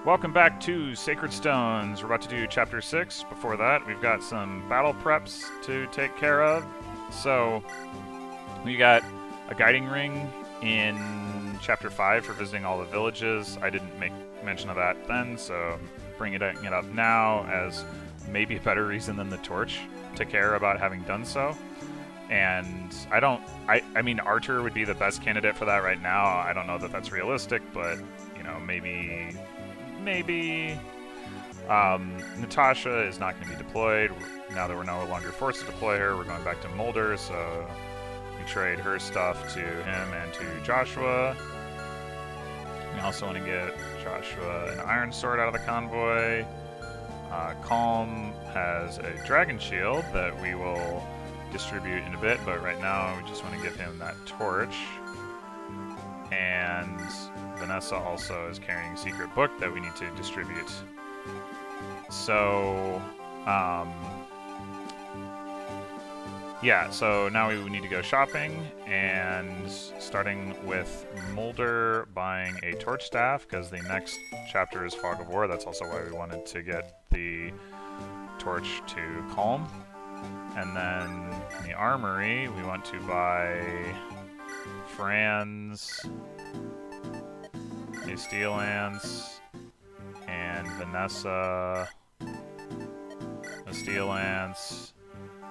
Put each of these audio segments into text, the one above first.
Welcome back to Sacred Stones. We're about to do Chapter 6. Before that, we've got some battle preps to take care of. So, we got a guiding ring in Chapter 5 for visiting all the villages. I didn't make mention of that then, so I'm bringing it up now as maybe a better reason than the torch to care about having done so. And I mean, Archer would be the best candidate for that right now. I don't know that that's realistic, but, you know, maybe... Natasha is not going to be deployed. Now that we're no longer forced to deploy her, we're going back to Mulder, so we trade her stuff to him and to Joshua. We also want to get Joshua an iron sword out of the convoy. Calm has a dragon shield that we will distribute in a bit, but right now we just want to give him that torch. And Vanessa also is carrying a secret book that we need to distribute. So, yeah, so now we need to go shopping, and starting with Mulder buying a torch staff, because the next chapter is Fog of War. That's also why we wanted to get the torch to Calm. And then in the armory, we want to buy Franz a steel lance, and Vanessa a steel lance.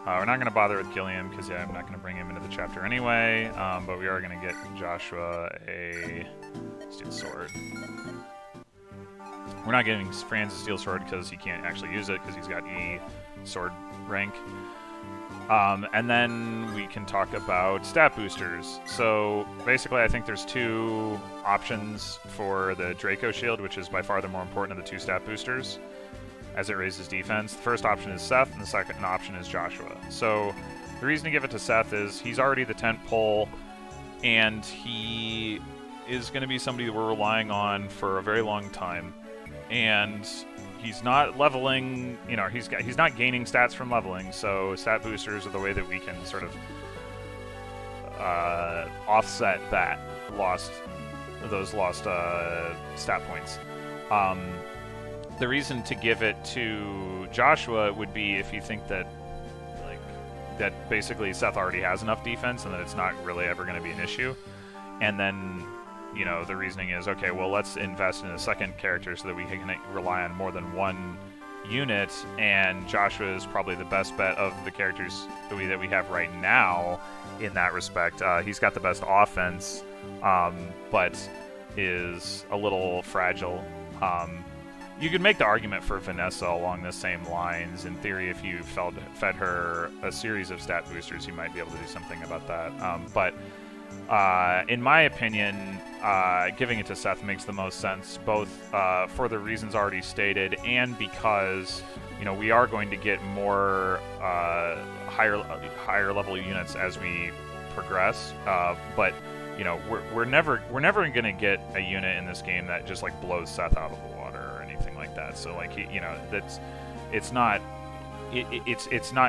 We're not going to bother with Gilliam because I'm not going to bring him into the chapter anyway, but we are going to get Joshua a steel sword. We're not getting Franz a steel sword because he can't actually use it because he's got E sword rank. And then we can talk about stat boosters. So basically I think there's two options for the Draco shield, which is by far the more important of the two stat boosters as it raises defense. The first option is Seth, and the second option is Joshua. So the reason to give it to Seth is he's already the tent pole, and he is going to be somebody that we're relying on for a very long time. And he's not leveling, you know, he's not gaining stats from leveling, so stat boosters are the way that we can sort of offset those lost stat points. The reason to give it to Joshua would be if you think that that basically Seth already has enough defense and that it's not really ever going to be an issue. And then, you know, the reasoning is, okay, well, let's invest in a second character so that we can rely on more than one unit, and Joshua is probably the best bet of the characters that we have right now in that respect. He's got the best offense, but is a little fragile. You could make the argument for Vanessa along the same lines. In theory, if you fed her a series of stat boosters, you might be able to do something about that. But in my opinion, giving it to Seth makes the most sense, both for the reasons already stated and because, you know, we are going to get more higher level units as we progress. But you know, we're never going to get a unit in this game that just like blows Seth out of the water or anything like that. So like, you know, it's not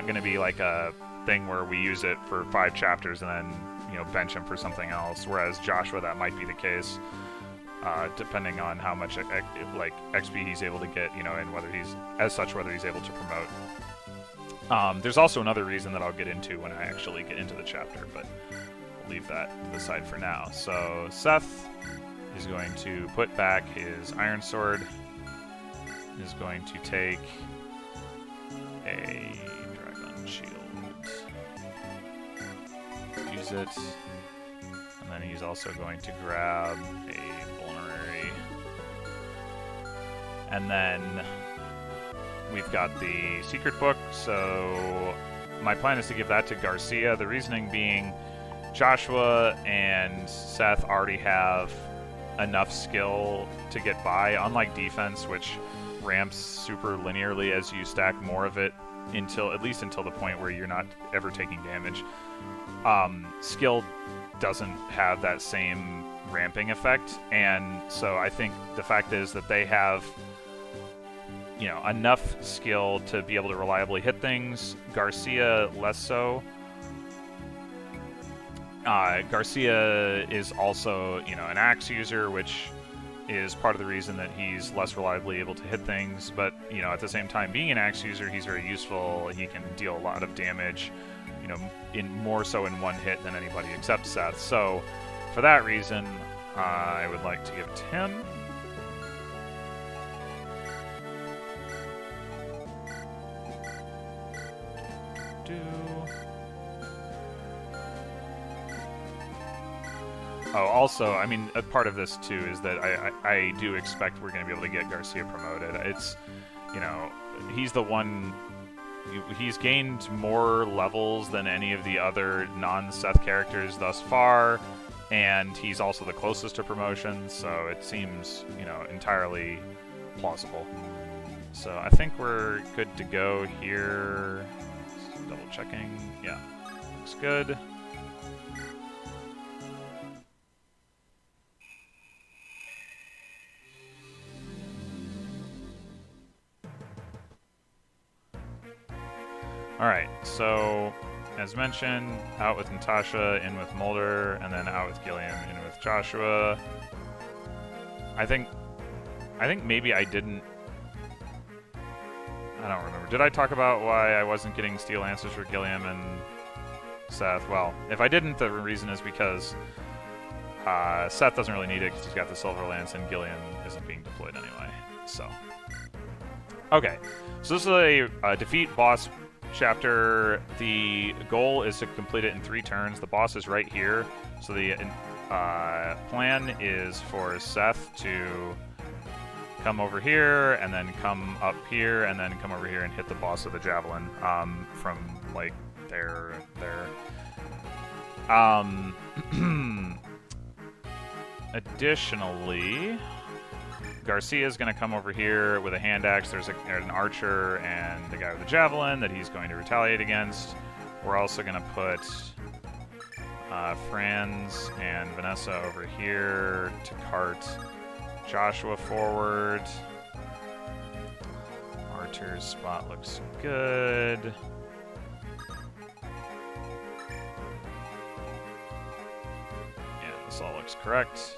going to be like a thing where we use it for 5 chapters and then, you know, bench him for something else. Whereas Joshua, that might be the case, depending on how much like XP he's able to get, you know, and whether he's able to promote. There's also another reason that I'll get into when I actually get into the chapter, but I'll leave that to the side for now. So Seth is going to put back his iron sword, is going to take a dragon shield, use it, and then he's also going to grab a vulnerary, and then we've got the secret book. So my plan is to give that to Garcia, the reasoning being Joshua and Seth already have enough skill to get by, unlike defense, which ramps super linearly as you stack more of it at least until the point where you're not ever taking damage. Skill doesn't have that same ramping effect, and so I think the fact is that they have, you know, enough skill to be able to reliably hit things. Garcia less so. Garcia is also, you know, an axe user, which is part of the reason that he's less reliably able to hit things, but, you know, at the same time, being an axe user, he's very useful. He can deal a lot of damage, you know, more so in one hit than anybody except Seth. So, for that reason, I would like to give it to him. Oh, also, I mean, a part of this, too, is that I do expect we're going to be able to get Garcia promoted. It's, you know, he's the one... He's gained more levels than any of the other non-Seth characters thus far, and he's also the closest to promotion, so it seems, you know, entirely plausible. So I think we're good to go here. Just double checking. Yeah, looks good. Alright, so, as mentioned, out with Natasha, in with Mulder, and then out with Gilliam, in with Joshua. I think maybe I didn't... I don't remember. Did I talk about why I wasn't getting steel answers for Gilliam and Seth? Well, if I didn't, the reason is because Seth doesn't really need it because he's got the Silver Lance, and Gilliam isn't being deployed anyway, so... Okay, so this is a defeat boss chapter. The goal is to complete it in 3 turns. The boss is right here, so the plan is for Seth to come over here, and then come up here, and then come over here and hit the boss of the javelin from, like, there. Additionally, Garcia is going to come over here with a hand axe. There's an archer and the guy with the javelin that he's going to retaliate against. We're also going to put Franz and Vanessa over here to cart Joshua forward. Archer's spot looks good. Yeah, this all looks correct.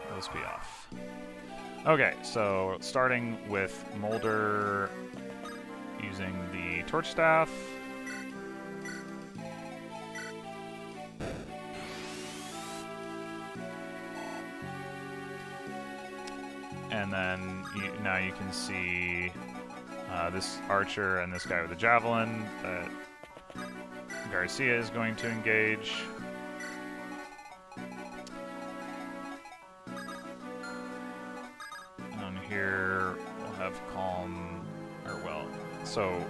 Those be off. Okay, so starting with Mulder using the torch staff. And then now you can see this archer and this guy with the javelin that Garcia is going to engage. Here we'll have calm, or well, so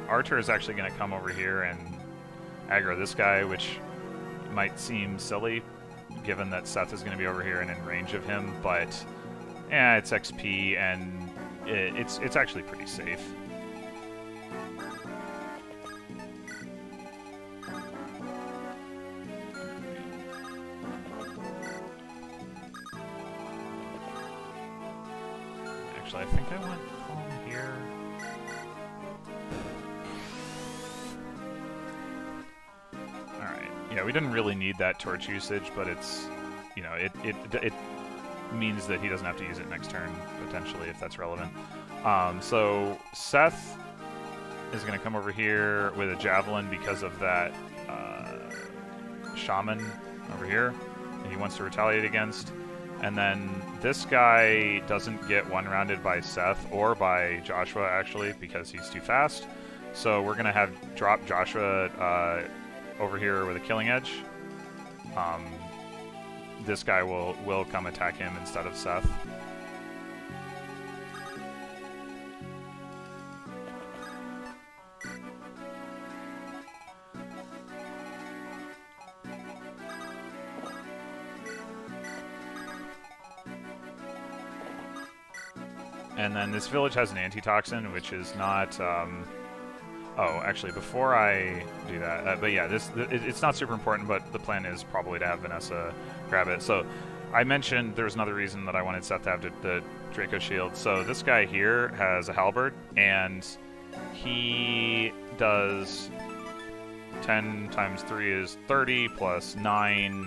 Archer is actually going to come over here and aggro this guy, which might seem silly given that Seth is going to be over here and in range of him, but yeah, it's XP and it's actually pretty safe. I think I went home here. Alright. Yeah, we didn't really need that torch usage, but it's, you know, it means that he doesn't have to use it next turn, potentially, if that's relevant. So Seth is going to come over here with a javelin because of that shaman over here that he wants to retaliate against. And then this guy doesn't get one-rounded by Seth or by Joshua, actually, because he's too fast. So we're going to have drop Joshua over here with a killing edge. This guy will come attack him instead of Seth. And then this village has an antitoxin, which is not... oh, actually, before I do that... but yeah, it's not super important, but the plan is probably to have Vanessa grab it. So I mentioned there was another reason that I wanted Seth to have the Draco Shield. So this guy here has a halberd, and he does 10 times 3 is 30, plus 9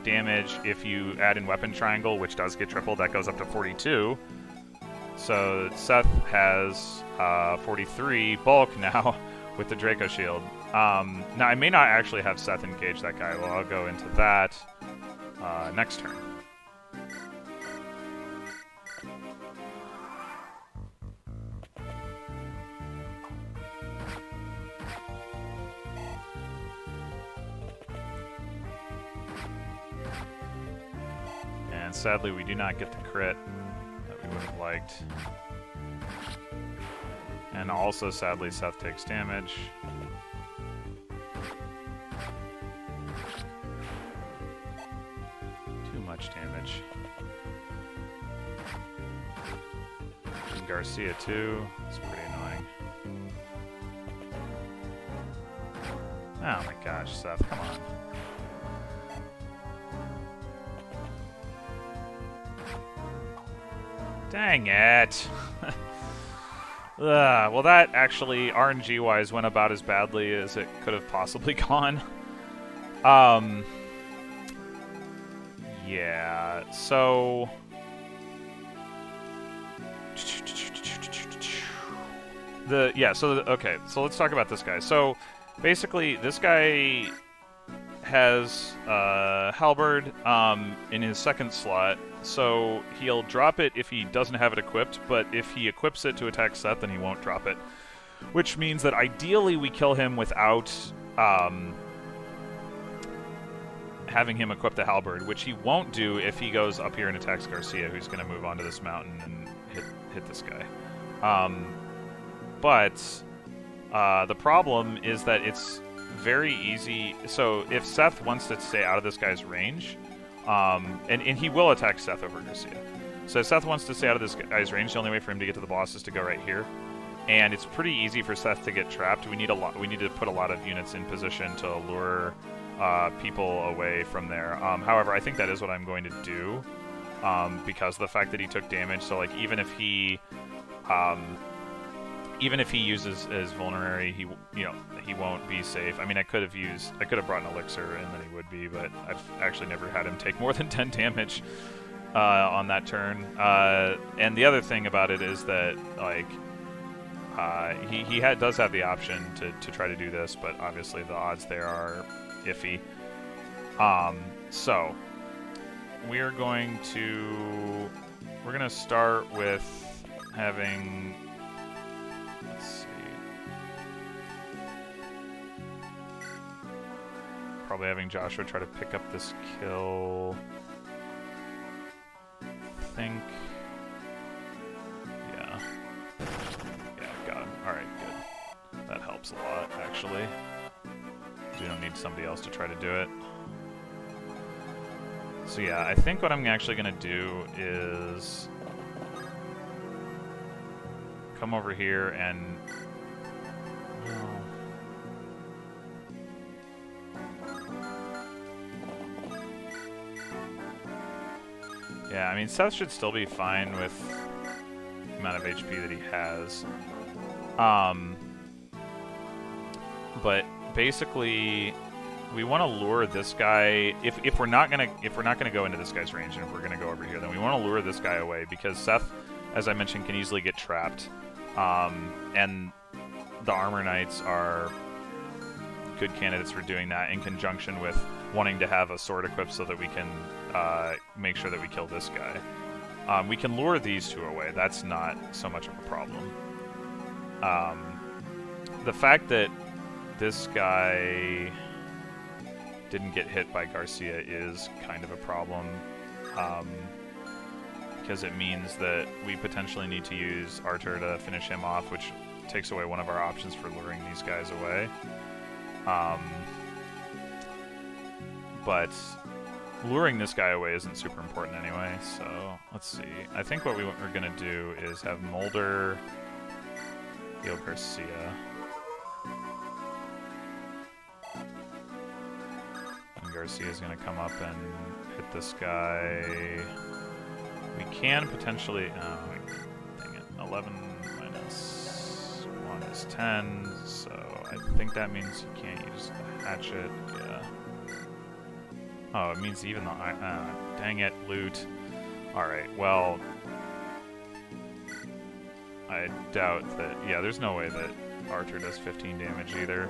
damage. If you add in weapon triangle, which does get tripled, that goes up to 42. So Seth has 43 bulk now with the Draco Shield. Now, I may not actually have Seth engage that guy. Well, I'll go into that next turn. And sadly, we do not get the crit that we would have liked. And also, sadly, Seth takes damage. Too much damage. And Garcia, too. It's pretty annoying. Oh my gosh, Seth, come on. Dang it. Well, that actually, RNG-wise, went about as badly as it could have possibly gone. Yeah, so... Okay, so let's talk about this guy. So, basically, this guy has Halberd in his second slot, so he'll drop it if he doesn't have it equipped, but if he equips it to attack Seth, then he won't drop it. Which means that ideally we kill him without having him equip the Halberd, which he won't do if he goes up here and attacks Garcia, who's going to move onto this mountain and hit this guy. But the problem is that it's very easy. So if Seth wants to stay out of this guy's range, and he will attack Seth over Garcia. So if Seth wants to stay out of this guy's range, the only way for him to get to the boss is to go right here. And it's pretty easy for Seth to get trapped. We need to put a lot of units in position to lure people away from there. However, I think that is what I'm going to do, because of the fact that he took damage. So like even if he uses his vulnerary, he won't be safe. I mean, I could have brought an elixir and then he would be, but I've actually never had him take more than 10 damage on that turn. And the other thing about it is that like he does have the option to try to do this, but obviously the odds there are iffy. So we're going to start with having. Let's see. Probably having Joshua try to pick up this kill. I think. Yeah. Yeah, got him. Alright, good. That helps a lot, actually. We don't need somebody else to try to do it. So yeah, I think what I'm actually going to do is come over here and... Yeah, I mean, Seth should still be fine with the amount of HP that he has. But basically, we want to lure this guy. If we're not gonna go into this guy's range, and if we're gonna go over here, then we want to lure this guy away because Seth, as I mentioned, can easily get trapped. And the Armor Knights are good candidates for doing that in conjunction with wanting to have a sword equipped so that we can make sure that we kill this guy. We can lure these two away. That's not so much of a problem. The fact that this guy didn't get hit by Garcia is kind of a problem. Because it means that we potentially need to use Artur to finish him off, which takes away one of our options for luring these guys away. But luring this guy away isn't super important anyway, so let's see. I think what we're going to do is have Mulder heal Garcia. And Garcia's going to come up and hit this guy. We can potentially... dang it. 11 minus 1 is 10. So I think that means you can't use the hatchet. Yeah. Oh, it means even the dang it, loot. Alright, well, I doubt that... Yeah, there's no way that Archer does 15 damage either.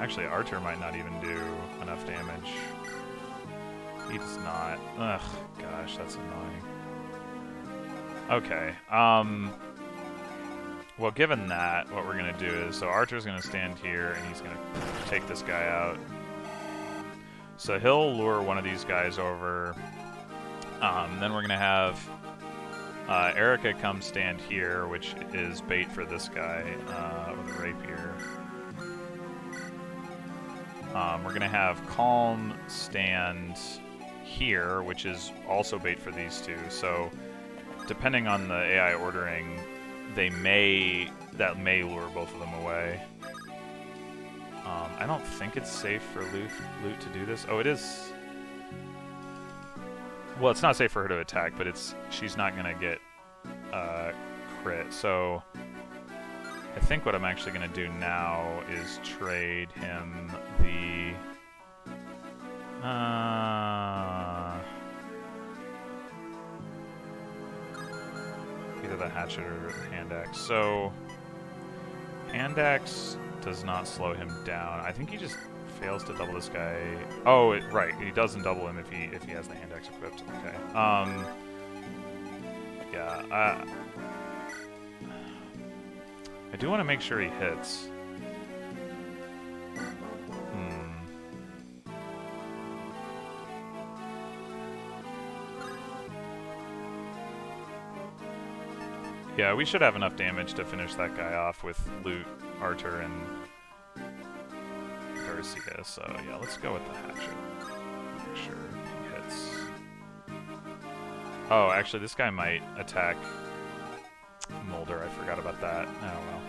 Actually, Archer might not even do enough damage. He does not. Ugh, gosh, that's annoying. Okay, well, given that, what we're gonna do is... So Archer's gonna stand here, and he's gonna take this guy out. So he'll lure one of these guys over. Then we're gonna have Eirika come stand here, which is bait for this guy with a rapier. We're gonna have Calm stand here, which is also bait for these two. So depending on the AI ordering, that may lure both of them away. I don't think it's safe for Loot to do this. Oh, it is. Well, it's not safe for her to attack, but she's not gonna get crit. So I think what I'm actually gonna do now is trade him the either the hatchet or the hand axe. So hand axe does not slow him down. I think he just fails to double this guy. Oh, right. He doesn't double him if he has the hand axe equipped. Okay. Yeah. I do want to make sure he hits. Yeah, we should have enough damage to finish that guy off with Loot, Archer, and Garcia. So yeah, let's go with the hatchet. Make sure he hits. Oh, actually, this guy might attack Mulder. I forgot about that. Oh well.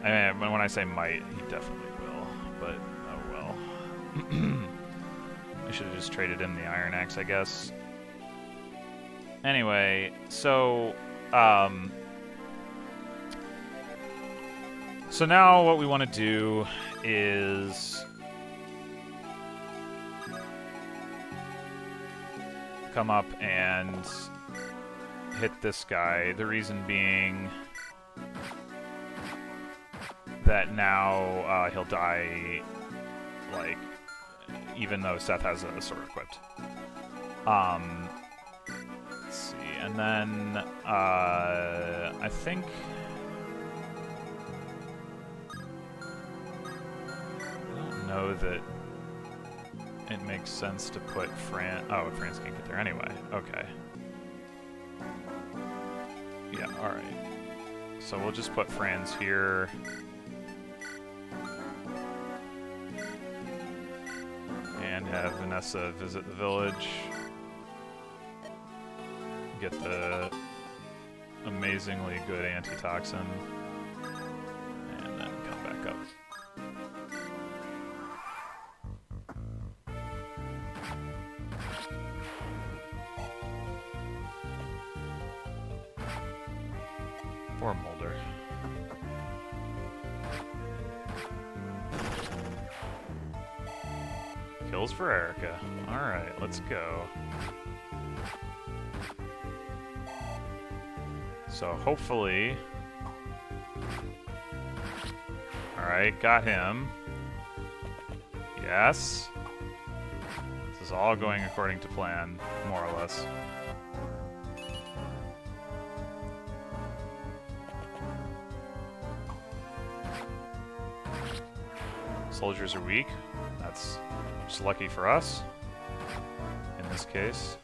I mean, when I say might, he definitely will. But oh well. I should have just traded in the Iron Axe, I guess. Anyway, so so now what we want to do is come up and hit this guy. The reason being that now he'll die, like, even though Seth has a sword equipped. Let's see, and then I think I don't know that it makes sense to put Fran. Oh, France can't get there anyway. Okay. Yeah. All right. So we'll just put Franz here. And have Vanessa visit the village. Get the amazingly good antitoxin. And then come back up. Poor Mulder. Kills for Eirika. Alright, let's go. So hopefully... Alright, got him. Yes. This is all going according to plan, more or less. Soldiers are weak. That's just lucky for us, in this case.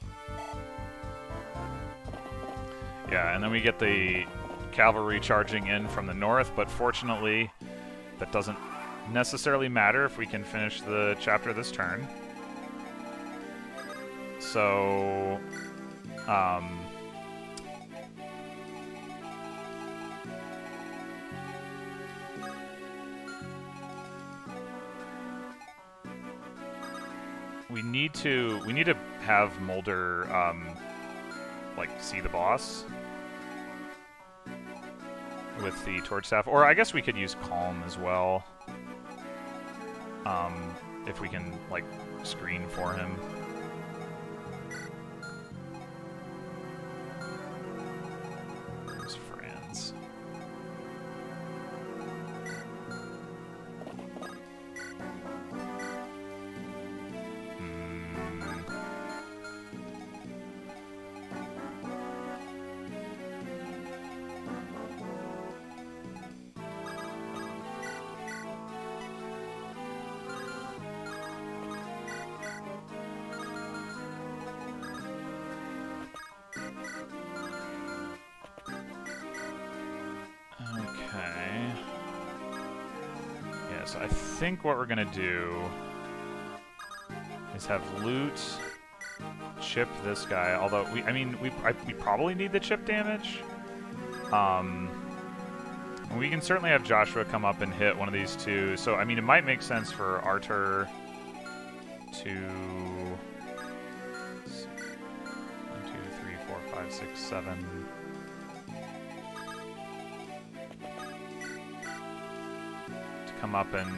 Yeah, and then we get the cavalry charging in from the north, but fortunately, that doesn't necessarily matter if we can finish the chapter this turn. So, we need to have Mulder like see the boss, with the Torch Staff. Or I guess we could use Calm as well. If we can, like, screen for him. There's Franz. Okay. Yeah, so I think what we're gonna do is have Loot chip this guy, although we probably need the chip damage. We can certainly have Joshua come up and hit one of these two. So I mean, it might make sense for Artur to 1, 2, 3, 4, 5, 6, 7. To come up and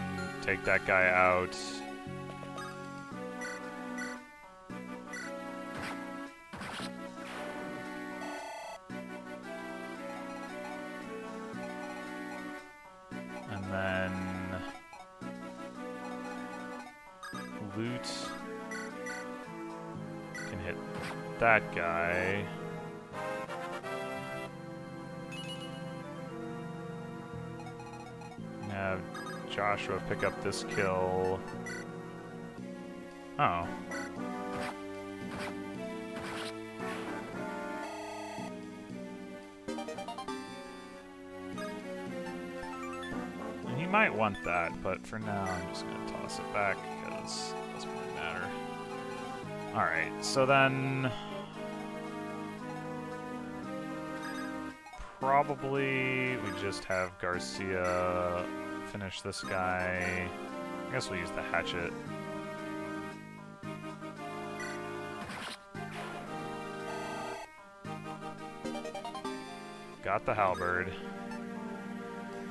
take that guy out. And then Loot can hit that guy. And have Joshua pick up this kill. Oh. He might want that, but for now I'm just going to toss it back because it doesn't really matter. Alright, so then probably we just have Garcia finish this guy. I guess we'll use the hatchet. Got the halberd.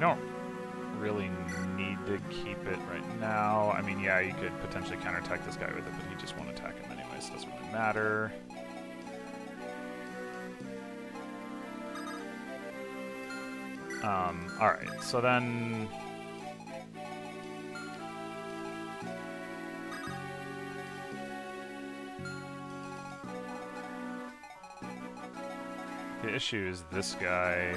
No. Really need to keep it right now. I mean, yeah, you could potentially counterattack this guy with it, but he just won't attack him anyway, so it doesn't really matter. Alright, so then the issue is this guy.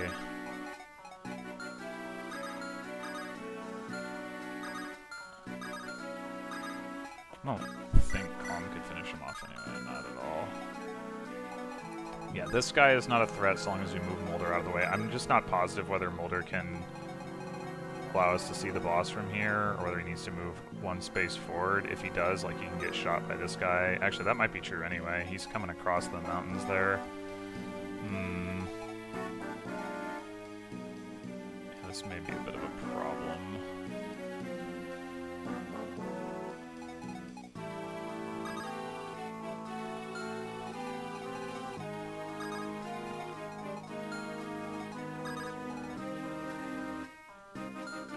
I don't think Calm could finish him off anyway, not at all. Yeah, this guy is not a threat so long as we move Mulder out of the way. I'm just not positive whether Mulder can allow us to see the boss from here, or whether he needs to move one space forward. If he does, like, he can get shot by this guy. Actually, that might be true anyway. He's coming across the mountains there. This may be a bit of a problem.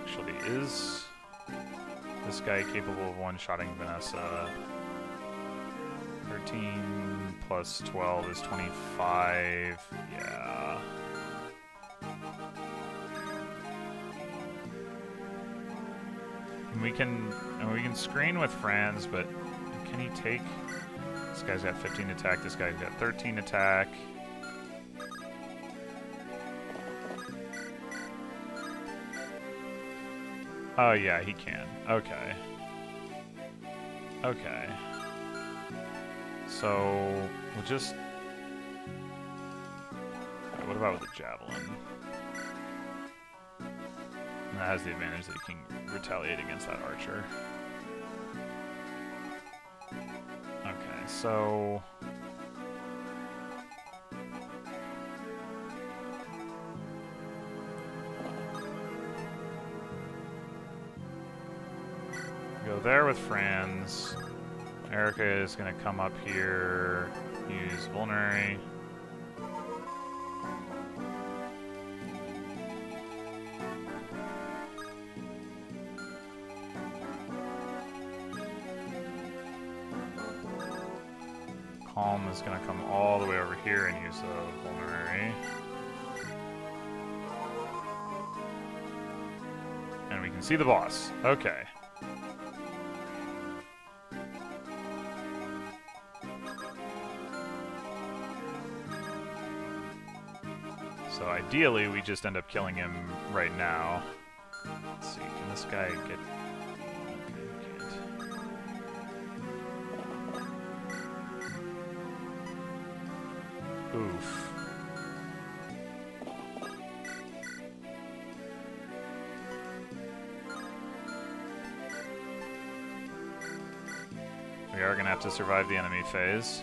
Actually, is this guy capable of one-shotting Vanessa? 13 plus 12 is 25. Yeah. And we can screen with Franz, but can he take? This guy's got 15 attack. This guy's got 13 attack. Oh yeah, he can. Okay. Okay. So we'll just. What about with the javelin? And that has the advantage that he can retaliate against that archer. Okay, so go there with Franz. Eirika is going to come up here, use Vulnerary. Calm is going to come all the way over here and use a Vulnerary. And we can see the boss. Okay. So ideally, we just end up killing him right now. Let's see, can this guy get... Oof. We are going to have to survive the enemy phase.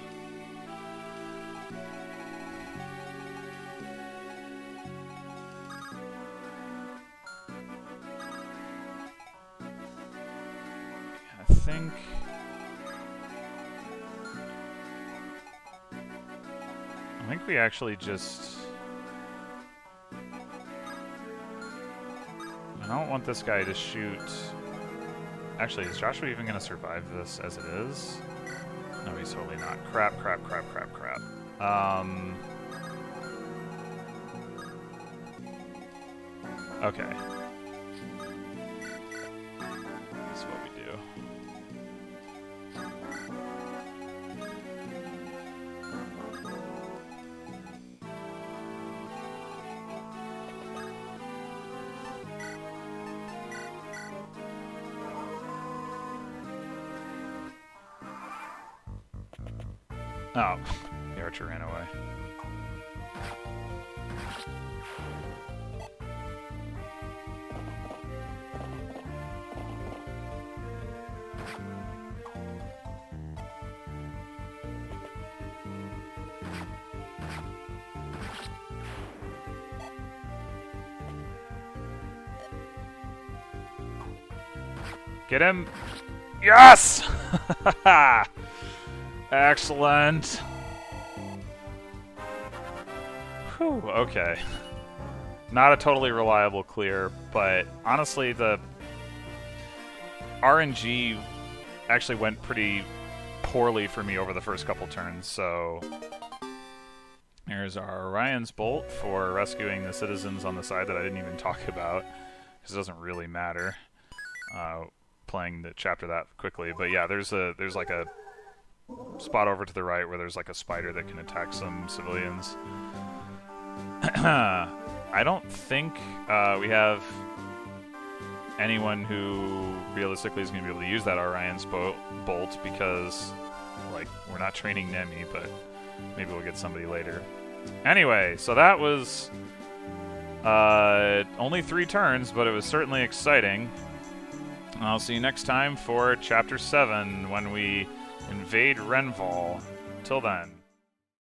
I think we actually just... I don't want this guy to shoot... Actually, is Joshua even going to survive this as it is? No, he's totally not. Crap, crap, crap, crap, crap. Okay. That's what we do. Oh, the archer ran away. Get him! Yes! Excellent. Whew, okay. Not a totally reliable clear, but honestly, the RNG actually went pretty poorly for me over the first couple turns, so... Here's our Orion's Bolt for rescuing the citizens on the side that I didn't even talk about, because it doesn't really matter. Playing the chapter that quickly, but yeah, there's like a spot over to the right where there's like a spider that can attack some civilians. I don't think we have anyone who realistically is going to be able to use that Orion's Bolt because, like, we're not training Nemi, but maybe we'll get somebody later. Anyway, so that was only 3 turns, but it was certainly exciting. I'll see you next time for Chapter 7 when we invade Renval. Till then.